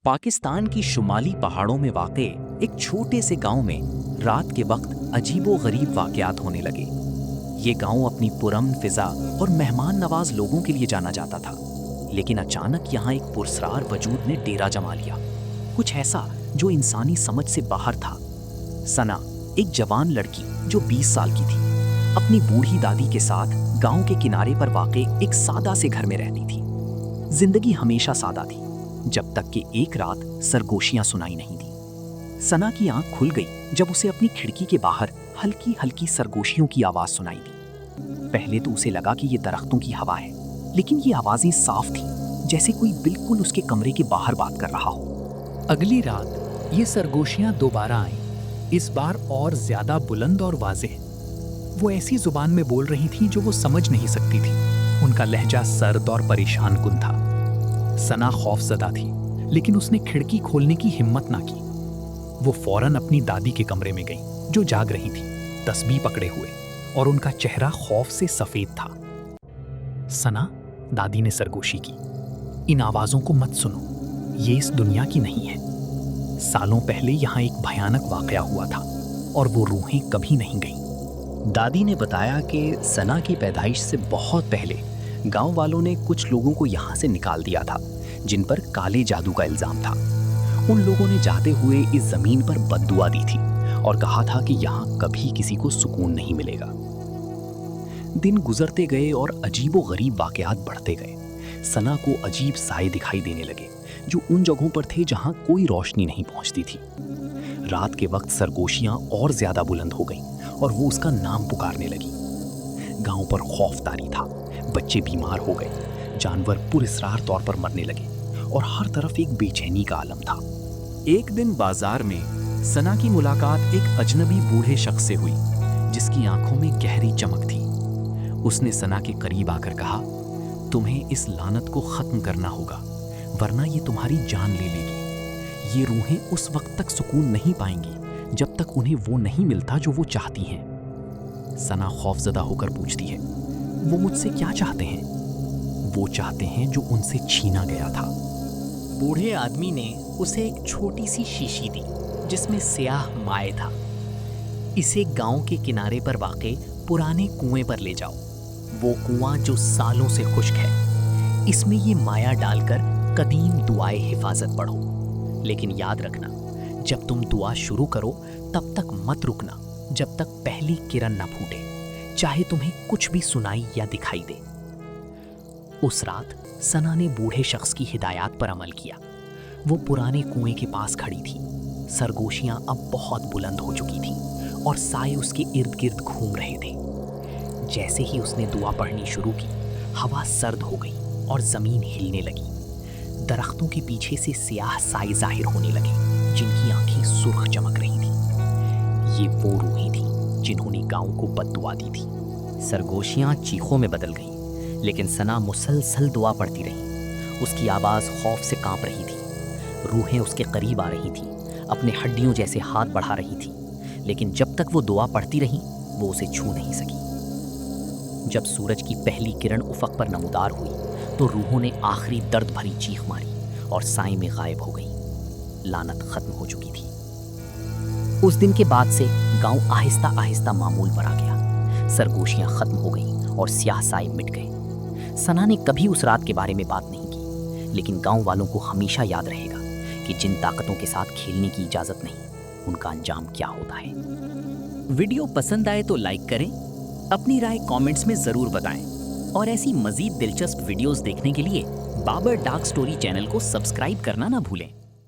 पाकिस्तान की शुमाली पहाड़ों में वाक़े एक छोटे से गांव में रात के वक्त अजीबो-गरीब वाक़यात होने लगे। ये गांव अपनी पुरअमन फिजा और मेहमान नवाज लोगों के लिए जाना जाता था, लेकिन अचानक यहाँ एक पुरस्रार वजूद ने डेरा जमा लिया। कुछ ऐसा जो इंसानी समझ से बाहर था। सना, एक जवान लड़की जो 20 साल की थी, अपनी बूढ़ी दादी के साथ गांव के किनारे पर वाक़े एक सादा से घर में रहती थी। जिंदगी हमेशा सादा थी, जब तक कि एक रात सरगोशियां सुनाई नहीं दी। सना की आंख खुल गई जब उसे अपनी खिड़की के बाहर हल्की हल्की सरगोशियों की आवाज सुनाई दी। पहले तो उसे लगा कि ये दरख्तों की हवा है, लेकिन ये आवाजें साफ थी, जैसे कोई बिल्कुल उसके कमरे के बाहर बात कर रहा हो। अगली रात ये सरगोशियां दोबारा आईं, इस बार और ज्यादा बुलंद और वाज़ेह। वो ऐसी जुबान में बोल रही थीं जो वो समझ नहीं सकती थी। उनका लहजा सर्द और परेशान कुन था। सना खौफजदा थी, लेकिन उसने खिड़की खोलने की हिम्मत ना की। वो फौरन अपनी दादी के कमरे में गई, जो जाग रही थी, तस्बीह पकड़े हुए, और उनका चेहरा खौफ से सफेद था। सना, दादी ने सरगोशी की, इन आवाजों को मत सुनो, ये इस दुनिया की नहीं है। सालों पहले यहाँ एक भयानक वाकया हुआ था और वो रूहें कभी नहीं गईं। दादी ने बताया कि सना की पैदाइश से बहुत पहले गांव वालों ने कुछ लोगों को यहाँ से निकाल दिया था, जिन पर काले जादू का इल्जाम था। उन लोगों ने चाहते हुए इस जमीन पर बद्दुआ दी थी और कहा था कि यहाँ कभी किसी को सुकून नहीं मिलेगा। दिन गुजरते गए और अजीबो-गरीब वाकयात बढ़ते गए। सना को अजीब साए दिखाई देने लगे, जो उन जगहों पर थे जहाँ कोई रोशनी नहीं पहुँचती थी। रात के वक्त सरगोशियाँ और ज्यादा बुलंद हो गईं और वो उसका नाम पुकारने लगी। गांव पर खौफ तारी था, बच्चे बीमार हो गए, जानवर पुरस्रार तौर पर मरने लगे और हर तरफ एक बेचैनी का आलम था। एक दिन बाजार में सना की मुलाकात एक अजनबी बूढ़े शख्स से हुई, जिसकी आंखों में गहरी चमक थी। उसने सना के करीब आकर कहा, तुम्हें इस लानत को खत्म करना होगा, वरना ये तुम्हारी जान ले लेगी। ये रूहें उस वक्त तक सुकून नहीं पाएंगी जब तक उन्हें वो नहीं मिलता जो वो चाहती हैं। सना खौफजदा होकर पूछती है, वो मुझसे क्या चाहते हैं? वो चाहते हैं जो उनसे छीना गया था। बूढ़े आदमी ने उसे एक छोटी सी शीशी दी, जिसमें स्याह माए था। इसे गांव के किनारे पर वाक़े पुराने कुएं पर ले जाओ। वो कुआं जो सालों से खुश्क है। इसमें ये माया डालकर कदीम दुआए हिफाजत पढ़ो। लेकिन याद रखना, जब तुम दुआ शुरू करो तब तक मत रुकना जब तक पहली किरण न फूटे, चाहे तुम्हें कुछ भी सुनाई या दिखाई दे। उस रात सना ने बूढ़े शख्स की हिदायत पर अमल किया। वो पुराने कुएं के पास खड़ी थी। सरगोशियां अब बहुत बुलंद हो चुकी थीं और साए उसके इर्द गिर्द घूम रहे थे। जैसे ही उसने दुआ पढ़नी शुरू की, हवा सर्द हो गई और जमीन हिलने लगी। दरख्तों के पीछे से स्याह साए जाहिर होने लगे, जिनकी आंखें सुर्ख चमक रही थीं। ये वो रूहें थीं जिन्होंने गांव को बद्दुआ दी थी। सरगोशियां चीखों में बदल गईं, लेकिन सना मुसलसल दुआ पढ़ती रही। उसकी आवाज़ खौफ से कांप रही थी। रूहें उसके करीब आ रही थीं, अपने हड्डियों जैसे हाथ बढ़ा रही थी, लेकिन जब तक वो दुआ पढ़ती रही, वो उसे छू नहीं सकी। जब सूरज की पहली किरण उफक पर नमूदार हुई, तो रूहों ने आखिरी दर्द भरी चीख मारी और साए में गायब हो गई। लानत खत्म हो चुकी थी। उस दिन के बाद से गांव आहिस्ता आहिस्ता मामूल पर आ गया। सरगोशियां खत्म हो गईं और स्याह साए मिट गए। सना ने कभी उस रात के बारे में बात नहीं की, लेकिन गांव वालों को हमेशा याद रहेगा कि जिन ताकतों के साथ खेलने की इजाजत नहीं, उनका अंजाम क्या होता है। वीडियो पसंद आए तो लाइक करें, अपनी राय कमेंट्स में जरूर बताएं और ऐसी मजीद दिलचस्प वीडियोस देखने के लिए बाबर डार्क स्टोरी चैनल को सब्सक्राइब करना ना भूलें।